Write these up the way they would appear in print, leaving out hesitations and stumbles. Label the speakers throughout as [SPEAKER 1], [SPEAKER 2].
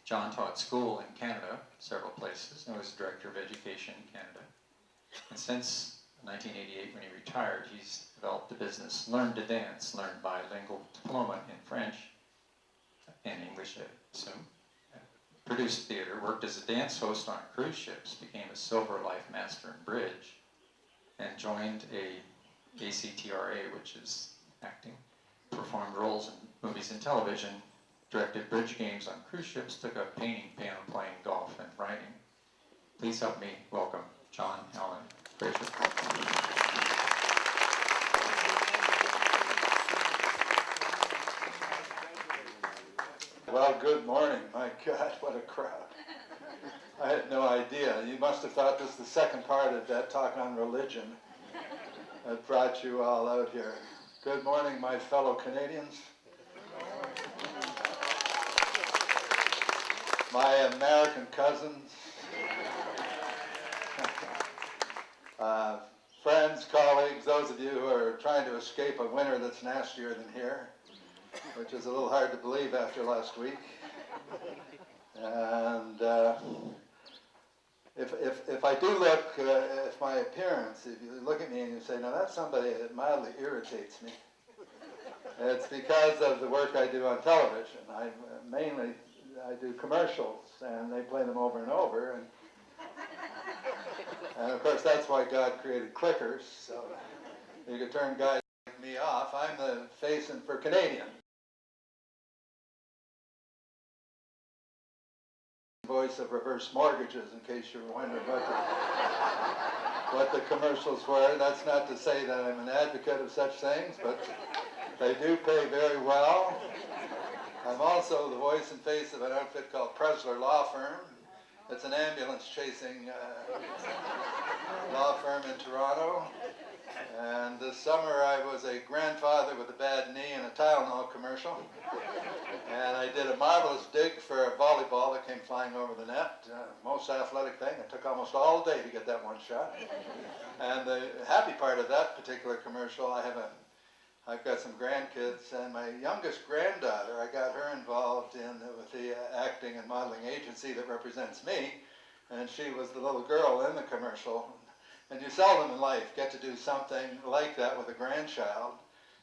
[SPEAKER 1] John taught school in Canada, several places, and was director of education in Canada. And since 1988, when he retired, he's developed a business, Learn to Dance, learned bilingual diploma in French and English, I assume. Produced theater, worked as a dance host on cruise ships, became a Silver Life Master in Bridge, and joined a ACTRA, which is acting, performed roles in movies and television, directed bridge games on cruise ships, took up painting, piano playing, golf, and writing. Please help me welcome John Allen Fraser.
[SPEAKER 2] Well, good morning. My God, what a crowd. I had no idea. You must have thought this was the second part of that talk on religion that brought you all out here. Good morning, my fellow Canadians. My American cousins. Friends, colleagues, those of you who are trying to escape a winter that's nastier than here, which is a little hard to believe after last week. And if I do look, if my appearance, if you look at me and you say, now that's somebody that mildly irritates me, it's because of the work I do on television. I do commercials, and they play them over and over, and of course that's why God created clickers, so you could turn guys like me off. I'm the face for Canadian. Voice of reverse mortgages, in case you're wondering what the commercials were. That's not to say that I'm an advocate of such things, but they do pay very well. I'm also the voice and face of an outfit called Presler Law Firm. It's an ambulance-chasing law firm in Toronto. And this summer I was a grandfather with a bad knee in a Tylenol commercial. And I did a marvelous dig for a volleyball that came flying over the net. Most athletic thing. It took almost all day to get that one shot. And the happy part of that particular commercial, I've got some grandkids, and my youngest granddaughter, I got her involved with the acting and modeling agency that represents me, and she was the little girl in the commercial. And you seldom in life get to do something like that with a grandchild.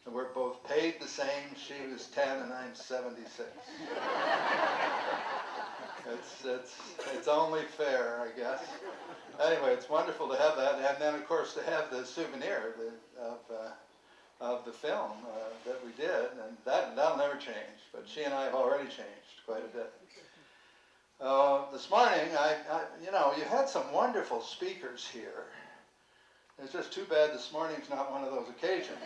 [SPEAKER 2] And we're both paid the same. She was 10 and I'm 76. It's only fair, I guess. Anyway, it's wonderful to have that, and then of course to have the souvenir of the film that we did, and that'll never change. But she and I have already changed quite a bit. This morning, you had some wonderful speakers here. It's just too bad this morning's not one of those occasions.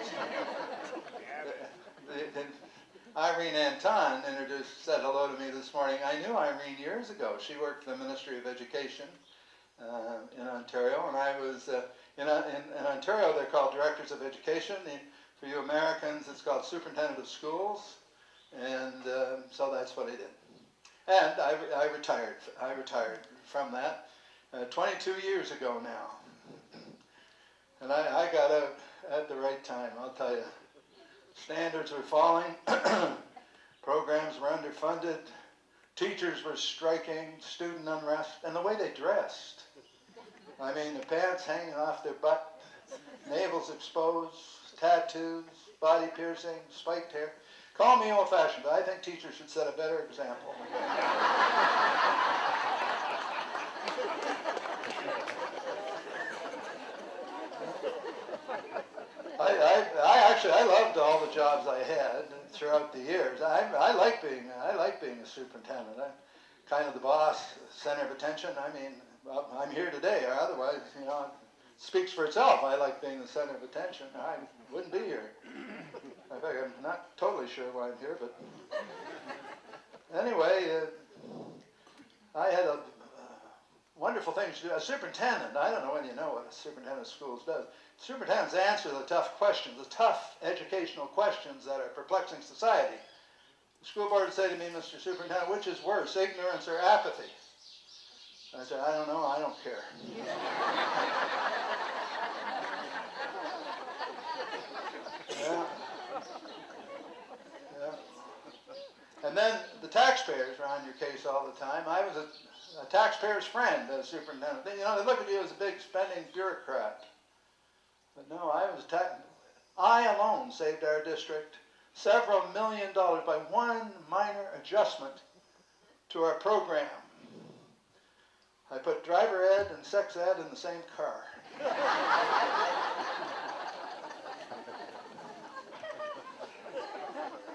[SPEAKER 2] Irene Anton said hello to me this morning. I knew Irene years ago. She worked for the Ministry of Education in Ontario, and I was in Ontario. They're called Directors of Education. For you Americans, it's called Superintendent of Schools, and so that's what I did. And I retired. I retired from that 22 years ago now. And I got out at the right time, I'll tell you. Standards were falling, programs were underfunded, teachers were striking, student unrest, and the way they dressed. I mean, the pants hanging off their butt, navels exposed, tattoos, body piercing, spiked hair. Call me old-fashioned, but I think teachers should set a better example. I loved all the jobs I had throughout the years. I like being a superintendent. I'm kind of the boss, center of attention. I mean, I'm here today, or otherwise, it speaks for itself. I like being the center of attention. I wouldn't be here. In fact, I'm not totally sure why I'm here, but anyway, I had a wonderful thing to do. A superintendent, I don't know whether you know what a superintendent of schools does. Superintendents answer the tough questions, the tough educational questions that are perplexing society. The school board would say to me, Mr. Superintendent, which is worse, ignorance or apathy? I said, I don't know, I don't care. And then the taxpayers were on your case all the time. I was a taxpayer's friend as superintendent. You know, they look at you as a big spending bureaucrat. But no, I alone saved our district several $1 million by one minor adjustment to our program. I put driver ed and sex ed in the same car.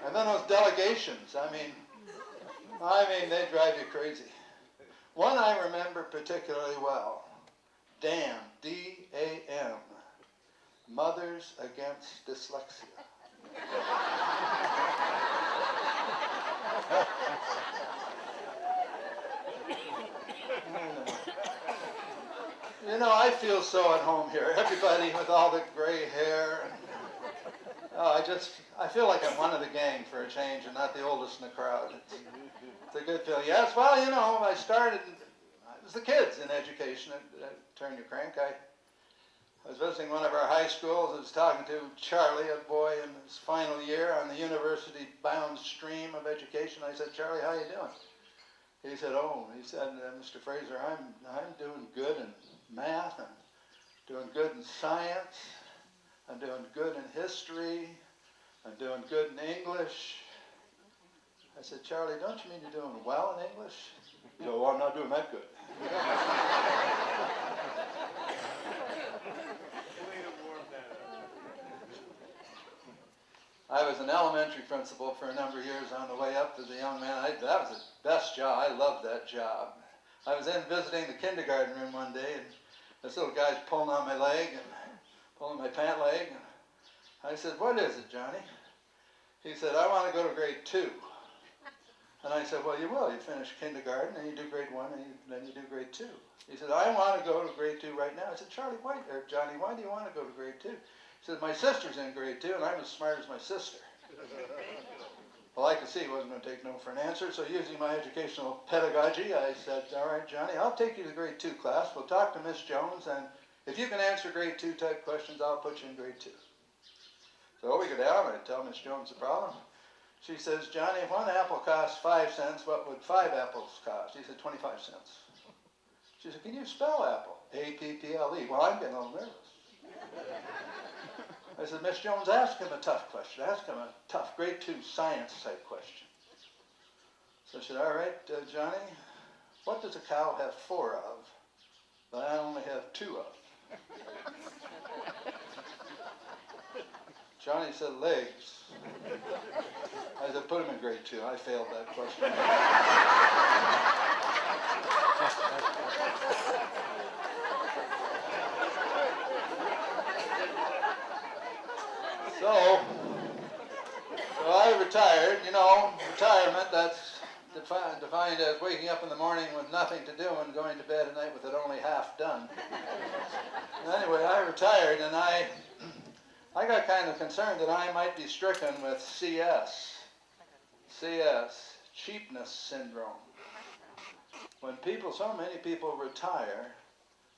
[SPEAKER 2] And then those delegations, I mean, they drive you crazy. One I remember particularly well, DAM, D-A-M, Mothers Against Dyslexia. You know, I feel so at home here. Everybody with all the gray hair. I feel like I'm one of the gang for a change and not the oldest in the crowd. It's a good feeling. Yes, well, you know, I was the kids in education at Turn Your Crank. I was visiting one of our high schools. I was talking to Charlie, a boy in his final year on the university-bound stream of education. I said, Charlie, how you doing? He said, Mr. Fraser, I'm doing good in math. I'm doing good in science. I'm doing good in history. I'm doing good in English. I said, Charlie, don't you mean you're doing well in English? He said, well, I'm not doing that good. I was an elementary principal for a number of years on the way up as a young man. That was the best job. I loved that job. I was in visiting the kindergarten room one day, and this little guy's pulling on my leg and pulling my pant leg. And I said, what is it, Johnny? He said, I want to go to grade 2. And I said, well, you will. You finish kindergarten, and you do grade 1, and then you do grade 2. He said, I want to go to grade 2 right now. I said, Johnny, why do you want to go to grade 2? He said, my sister's in grade 2, and I'm as smart as my sister. Well, I could see he wasn't going to take no for an answer, so using my educational pedagogy, I said, all right, Johnny, I'll take you to grade 2 class. We'll talk to Miss Jones, and if you can answer grade 2 type questions, I'll put you in grade 2. So we go down, I tell Miss Jones the problem. She says, Johnny, if one apple costs 5 cents, what would 5 apples cost? He said, 25 cents. She said, can you spell apple? A-P-P-L-E. Well, I'm getting a little nervous. I said, Miss Jones, ask him a tough question. Ask him a tough grade 2 science type question. So she said, all right, Johnny, what does a cow have 4 of that I only have 2 of? Johnny said, legs. I said, put him in grade 2. I failed that question. So I retired. You know, retirement, that's defined as waking up in the morning with nothing to do and going to bed at night with it only half done. Anyway, I retired, and I got kind of concerned that I might be stricken with CS, cheapness syndrome. When so many people retire,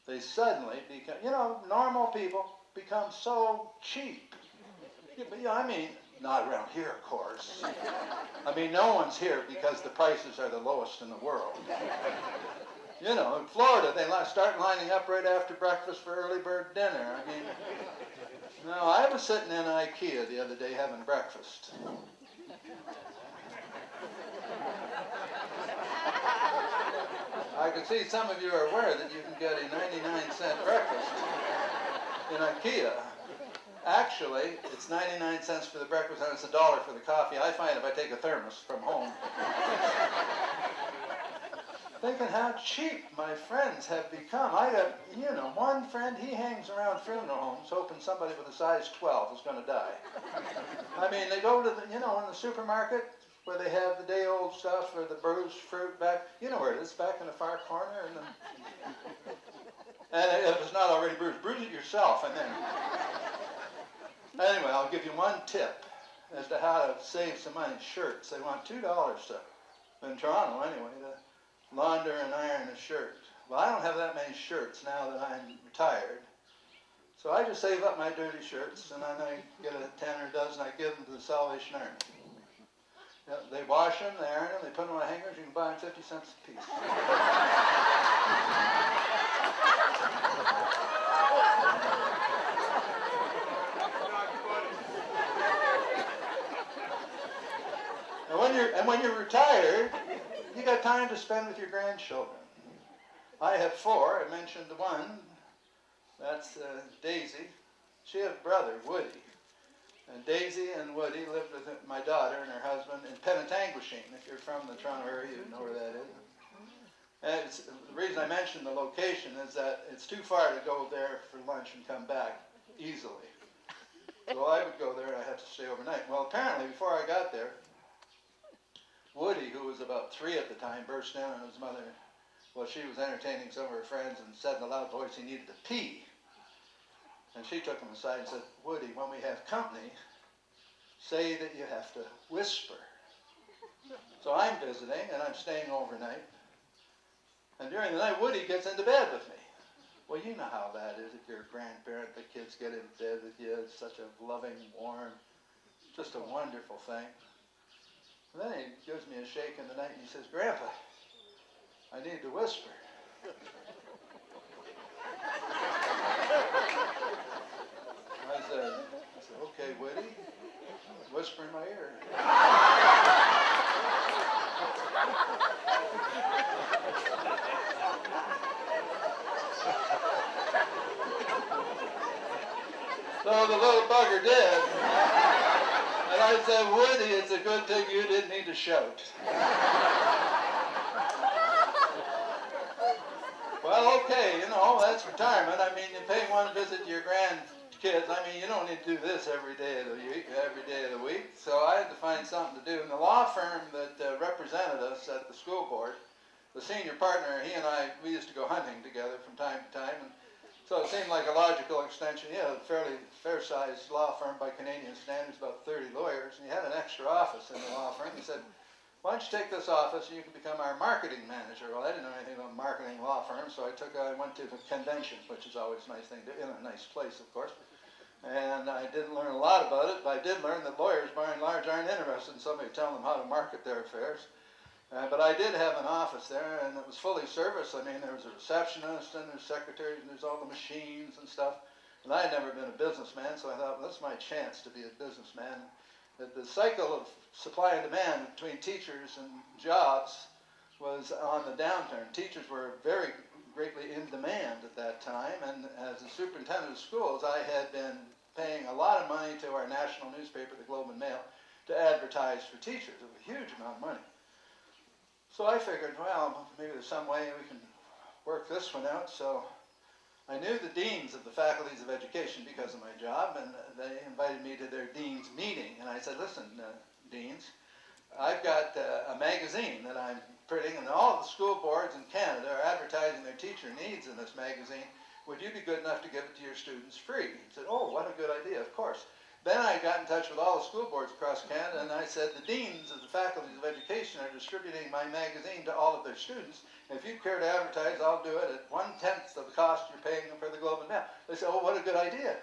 [SPEAKER 2] they suddenly become, normal people become so cheap. I mean, not around here, of course. I mean, no one's here because the prices are the lowest in the world. In Florida, they start lining up right after breakfast for early bird dinner. I mean, no, I was sitting in IKEA the other day having breakfast. I can see some of you are aware that you can get a 99-cent breakfast in IKEA. Actually, it's 99 cents for the breakfast and it's $1 for the coffee. I find if I take a thermos from home. Thinking how cheap my friends have become. I got, one friend, he hangs around funeral homes hoping somebody with a size 12 is going to die. I mean, they go to the, in the supermarket where they have the day-old stuff or the bruised fruit back, where it is, back in the far corner. And if it's not already bruised, bruise it yourself and then. Anyway, I'll give you one tip as to how to save some money. Shirts, they want $2 in Toronto anyway, to launder and iron a shirt. Well, I don't have that many shirts now that I'm retired. So I just save up my dirty shirts and then I get a 10 or a dozen, I give them to the Salvation Army. They wash them, they iron them, they put them on hangers, you can buy them 50 cents a piece. And when you're retired, you got time to spend with your grandchildren. I have 4. I mentioned the one. That's Daisy. She had a brother, Woody. And Daisy and Woody lived with my daughter and her husband in Penetanguishene. If you're from the Toronto area, you know where that is. And the reason I mention the location is that it's too far to go there for lunch and come back easily. So I would go there and I had to stay overnight. Well, apparently, before I got there, Woody, who was about 3 at the time, burst in on his mother. Well, she was entertaining some of her friends and said in a loud voice he needed to pee. And she took him aside and said, Woody, when we have company, say that you have to whisper. So I'm visiting and I'm staying overnight. And during the night, Woody gets into bed with me. Well, you know how that is if you're a grandparent, the kids get in bed with you. It's such a loving, warm, just a wonderful thing. And then he gives me a shake in the night and he says, Grandpa, I need to whisper. I said, okay, Woody, whisper in my ear. So the little bugger did. And I said, Woody, it's a good thing you didn't need to shout. Well, okay, that's retirement. I mean, you pay one visit to your grandkids. I mean, you don't need to do this every day of the week. So I had to find something to do. And the law firm that represented us at the school board, the senior partner, he and I, we used to go hunting together from time to time. And so it seemed like a logical extension. He had a fairly fair-sized law firm by Canadian standards, about 30 lawyers, and he had an extra office in the law firm. He said, why don't you take this office and you can become our marketing manager? Well, I didn't know anything about marketing law firms, so I went to the convention, which is always a nice thing to do, in a nice place, of course. And I didn't learn a lot about it, but I did learn that lawyers, by and large, aren't interested in somebody telling them how to market their affairs. But I did have an office there, and it was fully serviced. I mean, there was a receptionist, and there's secretaries, and there's all the machines and stuff. And I had never been a businessman, so I thought, well, this is my chance to be a businessman. The cycle of supply and demand between teachers and jobs was on the downturn. Teachers were very greatly in demand at that time, and as the superintendent of schools, I had been paying a lot of money to our national newspaper, the Globe and Mail, to advertise for teachers. It was a huge amount of money. So I figured, well, maybe there's some way we can work this one out. So I knew the deans of the faculties of education because of my job, and they invited me to their dean's meeting. And I said, listen, deans, I've got a magazine that I'm printing, and all of the school boards in Canada are advertising their teacher needs in this magazine. Would you be good enough to give it to your students free? He said, oh, what a good idea, of course. Then I got in touch with all the school boards across Canada, and I said, the deans of the faculties of education are distributing my magazine to all of their students. If you care to advertise, I'll do it at 1/10 of the cost you're paying them for the Globe and Mail. They said, oh, what a good idea.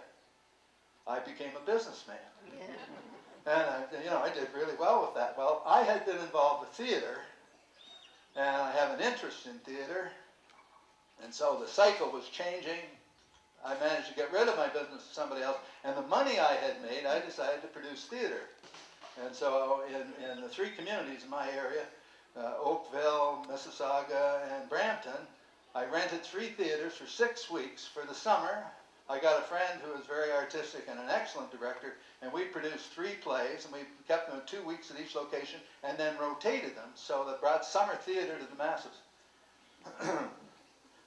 [SPEAKER 2] I became a businessman. Yeah. And I did really well with that. Well, I had been involved with theater, and I have an interest in theater, and so the cycle was changing. I managed to get rid of my business to somebody else, and the money I had made, I decided to produce theater. And so in the 3 communities in my area, Oakville, Mississauga, and Brampton, I rented 3 theaters for 6 weeks for the summer. I got a friend who was very artistic and an excellent director, and we produced 3 plays, and we kept them 2 weeks at each location, and then rotated them, so that brought summer theater to the masses.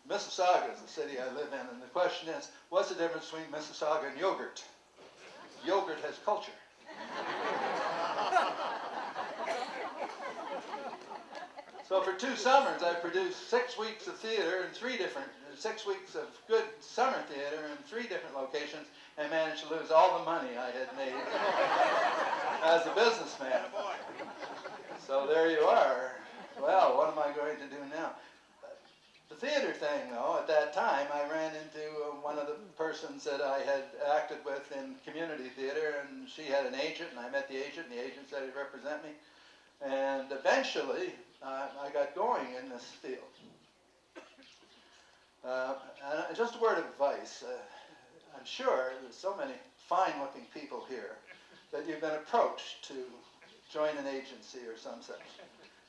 [SPEAKER 2] Mississauga is the city I live in, and the question is, what's the difference between Mississauga and yogurt? Yogurt has culture. So for 2 summers, I produced 6 weeks of theater and 6 weeks of good summer theater in 3 different locations, and managed to lose all the money I had made as a businessman. So there you are. Well, what am I going to do now? The theater thing, though, at that time, I ran into one of the persons that I had acted with in community theater, and she had an agent, and I met the agent, and the agent said he'd represent me. And eventually, I got going in this field. And just a word of advice. I'm sure there's so many fine-looking people here that you've been approached to join an agency or some such.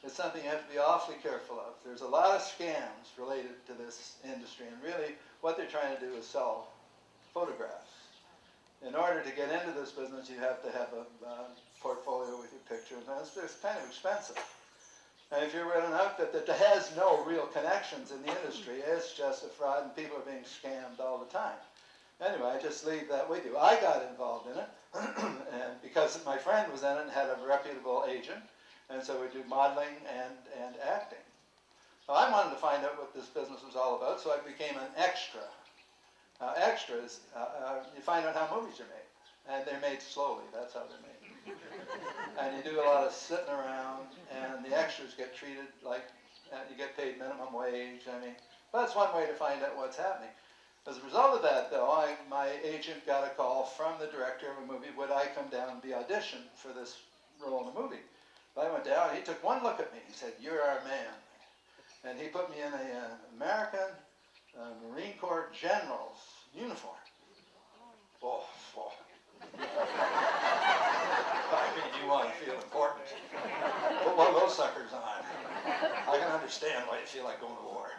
[SPEAKER 2] It's something you have to be awfully careful of. There's a lot of scams related to this industry, and really what they're trying to do is sell photographs. In order to get into this business, you have to have a portfolio with your pictures, and it's kind of expensive. And if you're with an outfit that has no real connections in the industry, it's just a fraud, and people are being scammed all the time. Anyway, I just leave that with you. I got involved in it, and because my friend was in it and had a reputable agent, and so we do modeling and acting. So I wanted to find out what this business was all about, so I became an extra. Extras, you find out how movies are made, and they're made slowly. That's how they're made. And you do a lot of sitting around, and the extras get treated like you get paid minimum wage. I mean, that's one way to find out what's happening. As a result of that, though, my agent got a call from the director of a movie. Would I come down and be auditioned for this role in the movie? I went down. He took one look at me. He said, "You're our man," and he put me in an American Marine Corps general's uniform. Oh. I mean, you want to feel important. Put one of those suckers on. I can understand why you feel like going to war.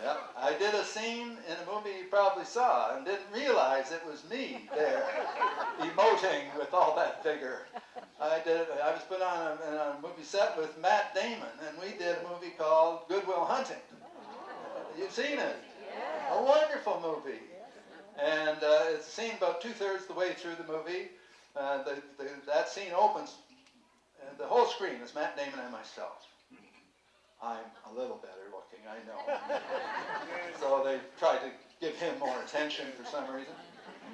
[SPEAKER 2] Yeah, I did a scene in a movie you probably saw and didn't realize it was me there, emoting with all that vigor. I was put on a movie set with Matt Damon, and we did a movie called Good Will Hunting. You've seen it? Yeah. A wonderful movie. And it's a scene about 2/3 the way through the movie. That scene opens, and the whole screen is Matt Damon and myself. I'm a little better looking, I know. So they tried to give him more attention for some reason.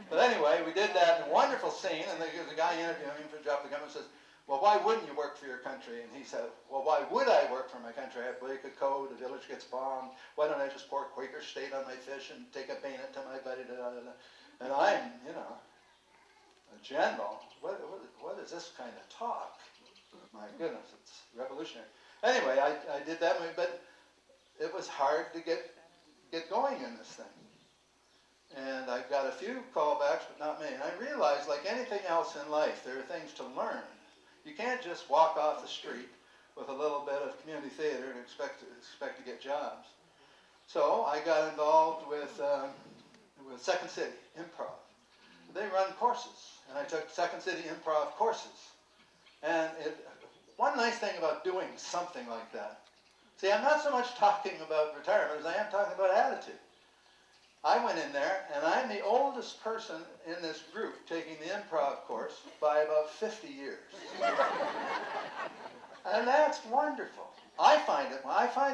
[SPEAKER 2] But anyway, we did that wonderful scene, and there's a guy interviewing him for a job. The government says, "Well, why wouldn't you work for your country?" And he said, "Well, why would I work for my country? I break a code, a village gets bombed. Why don't I just pour Quaker State on my fish and take a bayonet to my buddy?" And I'm, a general. What is this kind of talk? My goodness, it's revolutionary. Anyway, I did that movie, but it was hard to get going in this thing. And I got a few callbacks, but not many. And I realized, like anything else in life, there are things to learn. You can't just walk off the street with a little bit of community theater and expect to get jobs. So I got involved with Second City Improv. They run courses, and I took Second City Improv courses. And one nice thing about doing something like that, see, I'm not so much talking about retirement as I am talking about attitude. I went in there, and I'm the oldest person in this group taking the improv course by about 50 years. And that's wonderful. I find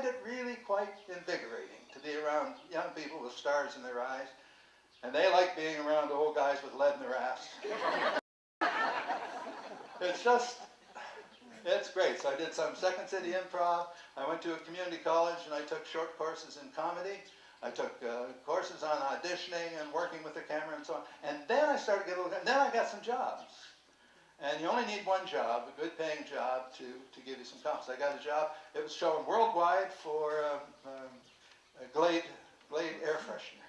[SPEAKER 2] it really quite invigorating to be around young people with stars in their eyes, and they like being around old guys with lead in their ass. It's great. So I did some Second City Improv. I went to a community college, and I took short courses in comedy. I took courses on auditioning and working with the camera and so on. And then I started getting then I got some jobs. And you only need one job, a good paying job, to give you some confidence. I got a job. It was shown worldwide for a Glade air freshener.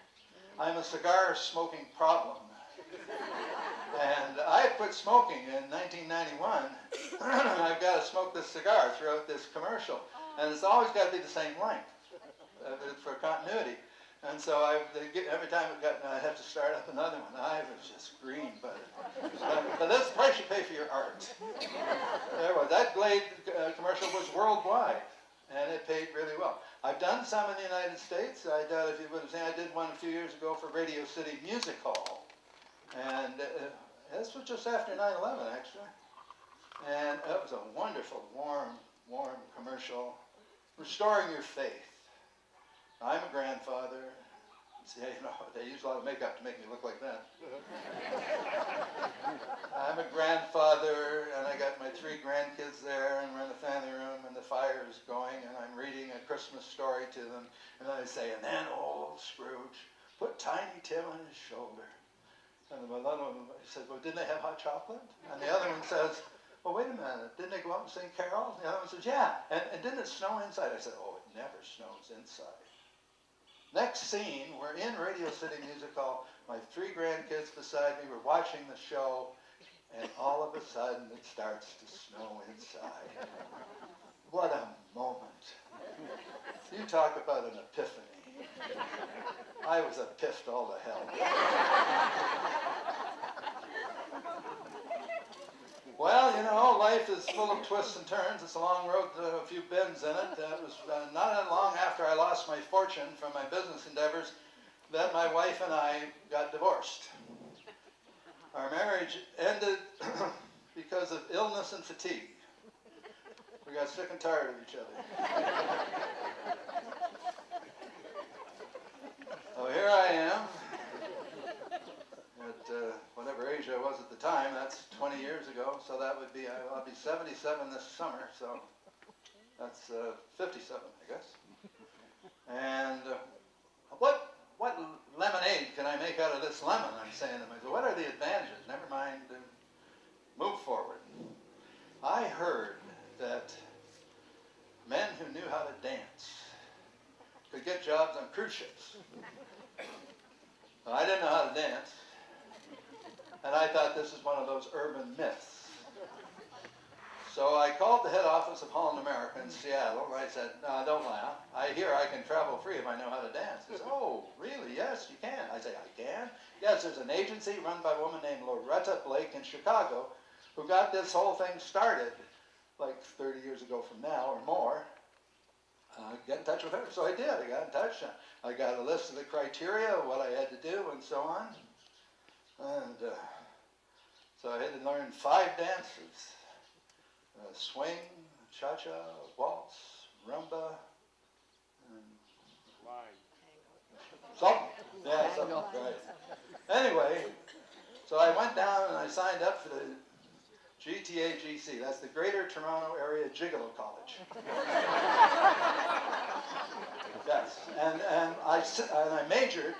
[SPEAKER 2] I'm a cigar smoking problem. And I had quit smoking in 1991. And I've got to smoke this cigar throughout this commercial. And it's always got to be the same length for continuity. And so every time I have to start up another one. I was just green, but that's the price you pay for your art. There was that Glade commercial was worldwide, and it paid really well. I've done some in the United States. I did one a few years ago for Radio City Music Hall, and this was just after 9/11, actually. And it was a wonderful, warm commercial, restoring your faith. I'm a grandfather. See, they use a lot of makeup to make me look like that. I'm a grandfather, and I got my 3 grandkids there, and we're in the family room, and the fire is going, and I'm reading a Christmas story to them, and I say, and then old Scrooge put Tiny Tim on his shoulder, And the one said, well, didn't they have hot chocolate? And the other one says, well, wait a minute, didn't they go out and sing carols? And the other one says, yeah, and didn't it snow inside? I said, oh, it never snows inside. Next scene, we're in Radio City Music Hall. My 3 grandkids beside me were watching the show, and all of a sudden it starts to snow inside. What a moment. You talk about an epiphany. I was epiffed all to hell. Well, you know, life is full of twists and turns. It's a long road, a few bends in it. It was not that long after I lost my fortune from my business endeavors that my wife and I got divorced. Our marriage ended because of illness and fatigue. We got sick and tired of each other. So here I am, at whatever age I was at the time. That's 20 years ago, so that would be, I'll be 77 this summer, so that's 57, I guess. And what lemonade can I make out of this lemon, I'm saying to myself. What are the advantages? Never mind, move forward. I heard that men who knew how to dance could get jobs on cruise ships. Well, I didn't know how to dance, and I thought this is one of those urban myths. So I called the head office of Holland America in Seattle, and I said, no, don't laugh. I hear I can travel free if I know how to dance. They said, oh, really? Yes, you can. I say, I can? Yes, there's an agency run by a woman named Loretta Blake in Chicago who got this whole thing started like 30 years ago from now or more. Get in touch with her. So I did. I got in touch. I got a list of the criteria of what I had to do and so on. And so I had to learn 5 dances. Swing, cha-cha, waltz, rumba, and something. Yeah, something, right. Anyway, so I went down and I signed up for the GTAGC. That's the Greater Toronto Area Gigolo College. Yes, and I majored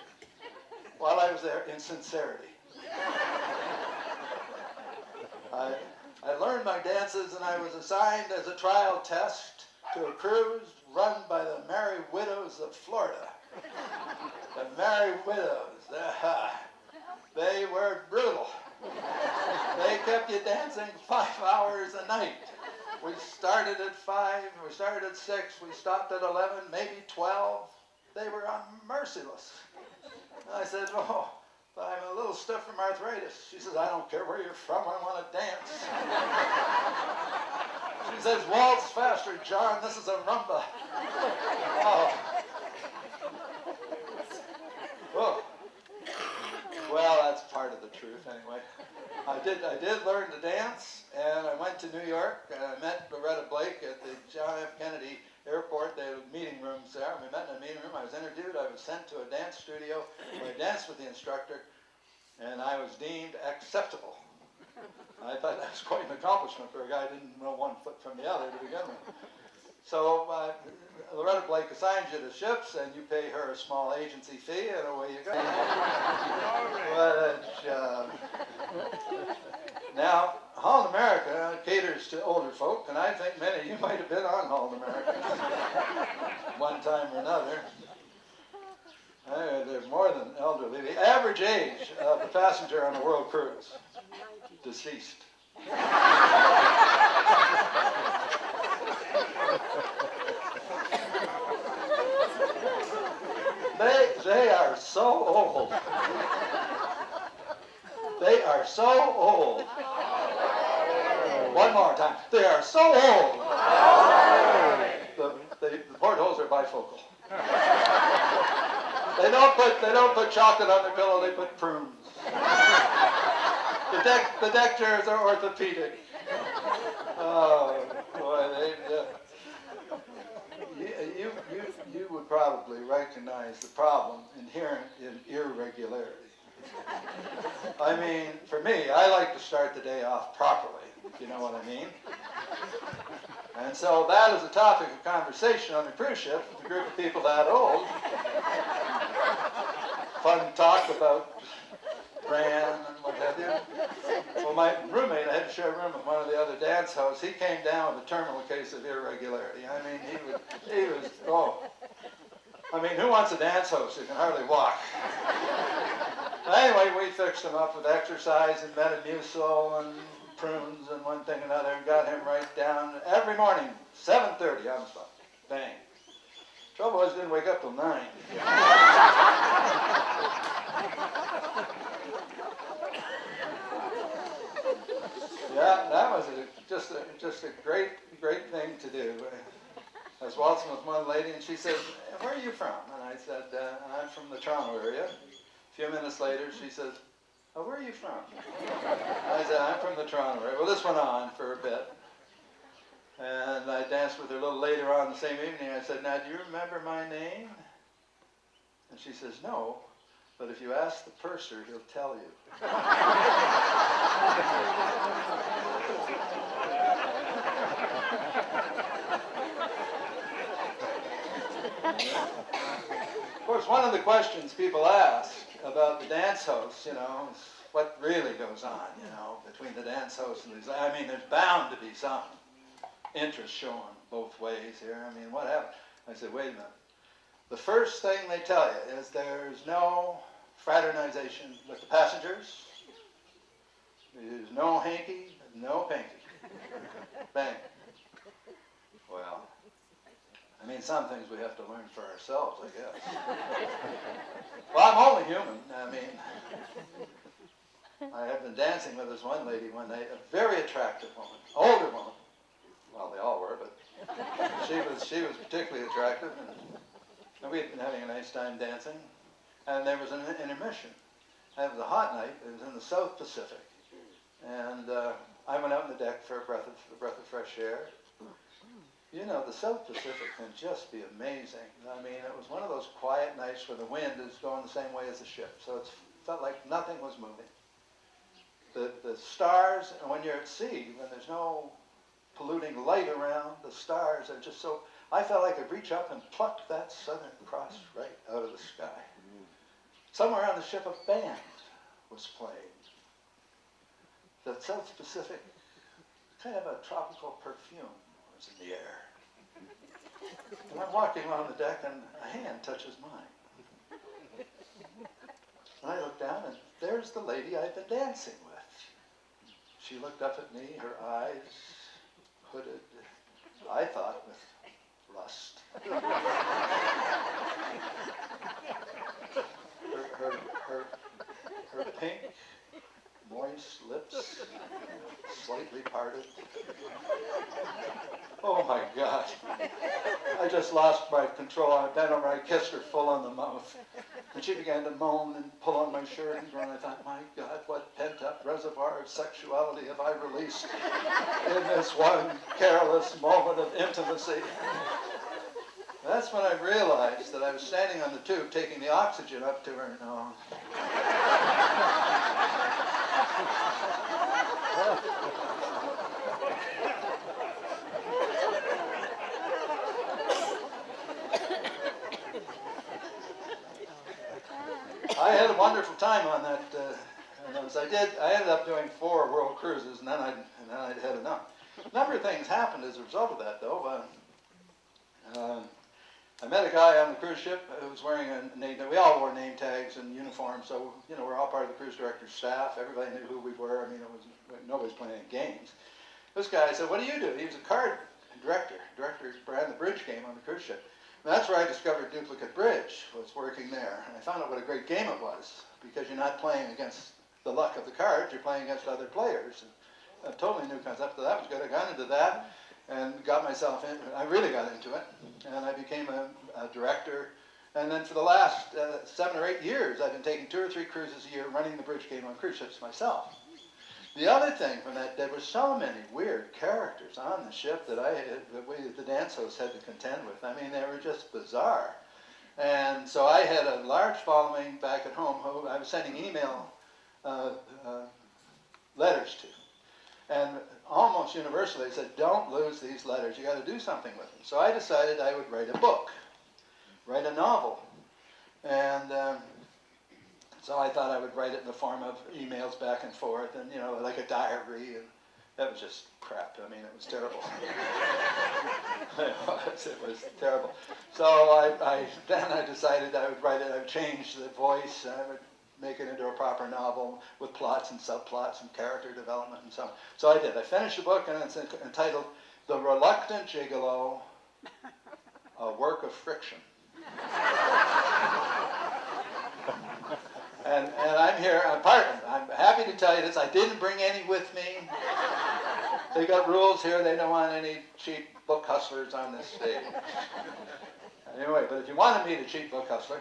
[SPEAKER 2] while I was there in sincerity. I learned my dances, and I was assigned as a trial test to a cruise run by the Merry Widows of Florida. The Merry Widows, they were brutal. They kept you dancing 5 hours a night. We started at 5, we started at 6, we stopped at 11, maybe 12. They were merciless. And I said, oh, but I'm a little stiff from arthritis. She says, I don't care where you're from, I want to dance. She says, waltz faster, John, this is a rumba. Oh. Whoa. Well, that's part of the truth anyway. I did learn to dance, and I went to New York, and I met Loretta Blake at the John F. Kennedy Airport. They had meeting rooms there. We met in a meeting room. I was interviewed. I was sent to a dance studio where I danced with the instructor, and I was deemed acceptable. I thought that was quite an accomplishment for a guy who didn't know one foot from the other to begin with. So Loretta Blake assigns you to ships, and you pay her a small agency fee, and away you go. What a job. Now, Holland America caters to older folk, and I think many of you might have been on Holland America one time or another. They're more than elderly. The average age of the passenger on a world cruise, deceased. They are so old. They are so old. One more time. They are so old. The portholes are bifocal. They don't put chocolate on their pillow. They put prunes. The deck chairs are orthopedic. Oh boy, you would probably recognize the problem inherent in irregularity. I mean, for me, I like to start the day off properly, if you know what I mean. And so that is a topic of conversation on the cruise ship with a group of people that old. Fun talk about ran and what have you. Well, my roommate, I had to share a room with one of the other dance hosts. He came down with a terminal case of irregularity. I mean, I mean, who wants a dance host who can hardly walk? Anyway, we fixed him up with exercise and Metamucil and prunes and one thing and another, and got him right down every morning, 7:30 on the spot. Bang. Trouble was, didn't wake up till 9. Yeah, that was just a great thing to do. I was waltzing with one lady, and she said, "Where are you from?" And I said, "I'm from the Toronto area." A few minutes later, she says, "Oh, where are you from?" I said, "I'm from the Toronto area." Well, this went on for a bit. And I danced with her a little later on the same evening. I said, "Now, do you remember my name?" And she says, "No, but if you ask the purser, he'll tell you." Of course, one of the questions people ask about the dance hosts, is what really goes on, between the dance hosts and these. I mean, there's bound to be some interest shown both ways here. I mean, what happened? I said, wait a minute. The first thing they tell you is there's no fraternization with the passengers. There's no hanky, no panky. Bang. Well, I mean, some things we have to learn for ourselves, I guess. Well, I'm only human. I mean, I have been dancing with this one lady one night, a very attractive woman, older woman. Well, they all were, but she was particularly attractive. And we had been having a nice time dancing. And there was an intermission. And it was a hot night. It was in the South Pacific. And I went out on the deck for a breath of fresh air. The South Pacific can just be amazing. I mean, it was one of those quiet nights where the wind is going the same way as the ship. So it felt like nothing was moving. The stars, and when you're at sea, when there's no polluting light around, the stars are just so... I felt like I could reach up and pluck that Southern Cross right out of the sky. Somewhere on the ship, a band was playing. The South Pacific, kind of a tropical perfume was in the air. And I'm walking along the deck, and a hand touches mine. And I look down, and there's the lady I've been dancing with. She looked up at me, her eyes hooded, I thought, with lust. Her pink, moist lips, slightly parted. Oh my God. I just lost my control. I bent over, I kissed her full on the mouth. And she began to moan and pull on my shirt and groan. I thought, my God, what pent-up reservoir of sexuality have I released in this one careless moment of intimacy? That's when I realized that I was standing on the tube taking the oxygen up to her nose. I had a wonderful time on that. I ended up doing 4 world cruises, and then I'd had enough. A number of things happened as a result of that, though. I met a guy on the cruise ship who was wearing a name tag. We all wore name tags and uniforms, so we're all part of the cruise director's staff. Everybody knew who we were. I mean, nobody's playing games. This guy said, "What do you do?" He was a card director. Director ran the bridge game on the cruise ship. And that's where I discovered Duplicate Bridge, was working there. And I found out what a great game it was, because you're not playing against the luck of the cards, you're playing against other players. And a totally new concept, so that was good. I got into that and got myself in. I really got into it, and I became a director. And then for the last 7 or 8 years, I've been taking 2 or 3 cruises a year, running the bridge game on cruise ships myself. The other thing from that, there were so many weird characters on the ship that the dance hosts had to contend with. I mean, they were just bizarre. And so I had a large following back at home who I was sending email letters to. And almost universally, they said, "Don't lose these letters. You got to do something with them." So I decided I would write a book, write a novel. And So I thought I would write it in the form of emails back and forth, and like a diary, and that was just crap. I mean, it was terrible. It was terrible. So then I decided I would write it. I would change the voice. I would make it into a proper novel with plots and subplots and character development and so on. So I did. I finished the book, and it's entitled "The Reluctant Gigolo: A Work of Friction." And I'm here. I'm happy to tell you this. I didn't bring any with me. They got rules here. They don't want any cheap book hustlers on this stage. Anyway, but if you want to meet a cheap book hustler,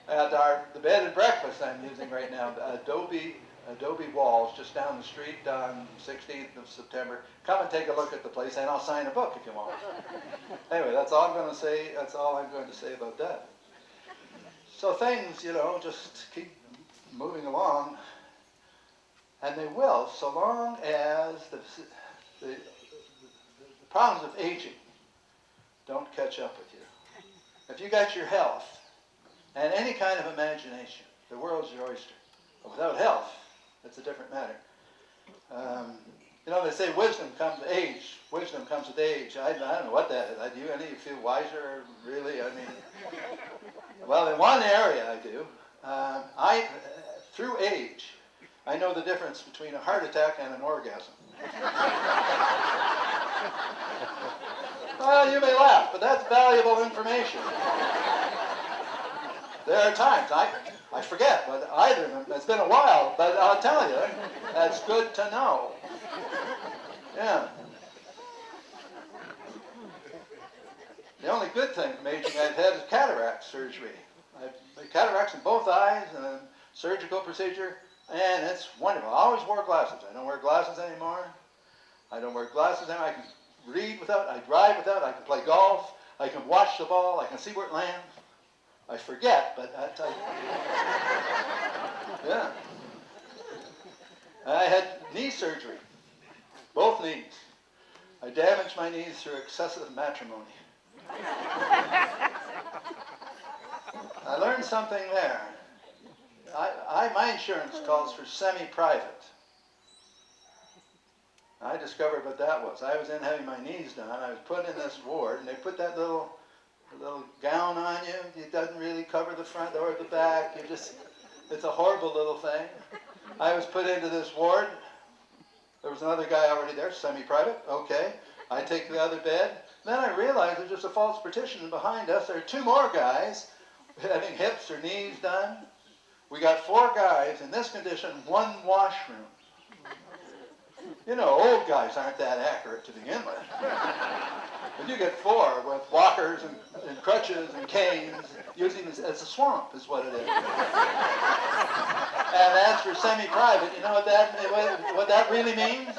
[SPEAKER 2] at the bed and breakfast I'm using right now, Adobe Walls, just down the street on 16th of September. Come and take a look at the place, and I'll sign a book if you want. Anyway, that's all I'm going to say. That's all I'm going to say about that. So things, just keep moving along, and they will, so long as the problems of aging don't catch up with you. If you got your health and any kind of imagination, the world's your oyster. But without health, it's a different matter. They say wisdom comes with age. Wisdom comes with age. I don't know what that is. Do any of you feel wiser, really? Well, in one area I do. Through age, I know the difference between a heart attack and an orgasm. Well, you may laugh, but that's valuable information. There are times I forget, but either of them, it's been a while, but I'll tell you, that's good to know. Yeah. The only good thing from aging I've had is cataract surgery. I've had cataracts in both eyes and a surgical procedure, and it's wonderful. I always wore glasses. I don't wear glasses anymore. I can read without, I drive without, I can play golf, I can watch the ball, I can see where it lands. I forget, but yeah. I had knee surgery, both knees. I damaged my knees through excessive matrimony. I learned something there. My insurance calls for semi-private. I discovered what that was. I was in having my knees done. I was put in this ward, and they put that little gown on you. It doesn't really cover the front or the back. It's a horrible little thing. I was put into this ward. There was another guy already there, semi-private. Okay. I take the other bed. Then I realized there's just a false partition behind us. There are two more guys having hips or knees done. We got 4 guys in this condition, 1 washroom. Old guys aren't that accurate to begin with. But you get 4 with walkers and crutches and canes, using this as a swamp is what it is. And as for semi-private, you know what that really means?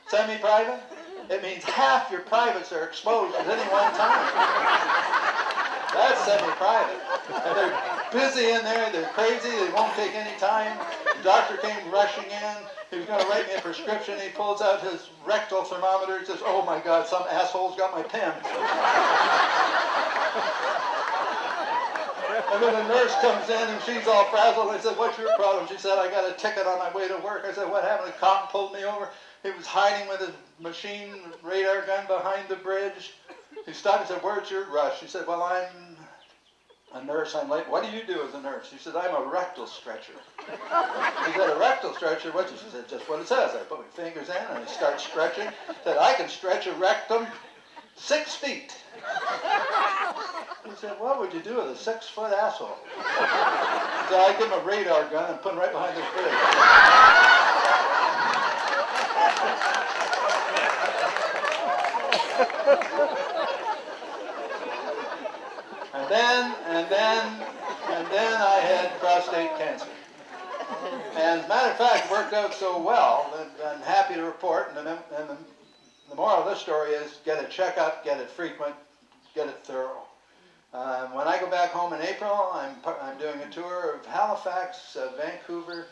[SPEAKER 2] Semi-private? It means half your privates are exposed at any one time. That's semi-private. And they're busy in there, they're crazy, they won't take any time. The doctor came rushing in, he was going to write me a prescription, he pulls out his rectal thermometer, he says, oh my God, some asshole's got my pen. And then the nurse comes in and she's all frazzled. I said, what's your problem? She said, I got a ticket on my way to work. I said, what happened? The cop pulled me over. He was hiding with his machine radar gun behind the bridge. He stopped and said, where's your rush? She said, well, I'm a nurse. I'm late. What do you do as a nurse? She said, I'm a rectal stretcher. He said, a rectal stretcher? What? She said, just what it says. I put my fingers in and I start stretching. Said, I can stretch a rectum 6 feet. He said, what would you do with a 6-foot asshole? So I give him a radar gun and put him right behind this bridge. And then I had prostate cancer. And as a matter of fact, it worked out so well that I'm happy to report, and the moral of this story is get a checkup, get it frequent, get it thorough. When I go back home in April, I'm doing a tour of Halifax, Vancouver,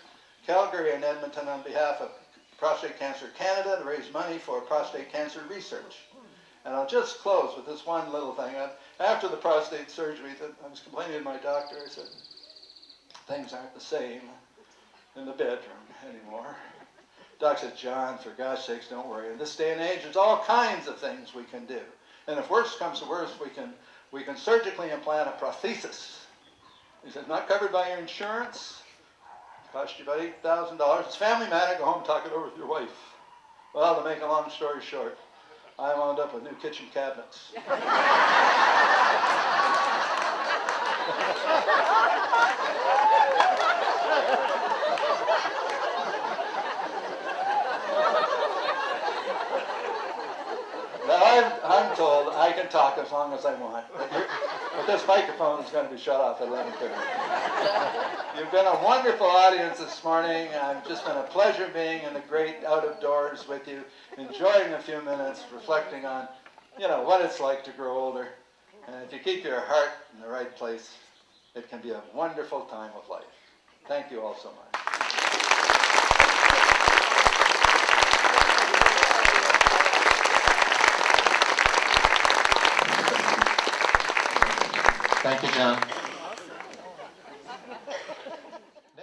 [SPEAKER 2] Calgary, and Edmonton on behalf of Prostate Cancer Canada to raise money for prostate cancer research. And I'll just close with this one little thing. After the prostate surgery, I was complaining to my doctor. I said, things aren't the same in the bedroom anymore. Doc says, John, for God's sakes, don't worry. In this day and age, there's all kinds of things we can do. And if worse comes to worse, we can surgically implant a prosthesis. He said, not covered by your insurance. Cost you about $8,000. It's a family matter. Go home and talk it over with your wife. Well, to make a long story short, I wound up with new kitchen cabinets. Now, I'm told I can talk as long as I want, but this microphone is going to be shut off at 11:30. You've been a wonderful audience this morning. It's just been a pleasure being in the great out of doors with you, enjoying a few minutes, reflecting on, what it's like to grow older. And if you keep your heart in the right place, it can be a wonderful time of life. Thank you all so much.
[SPEAKER 1] Thank you, John.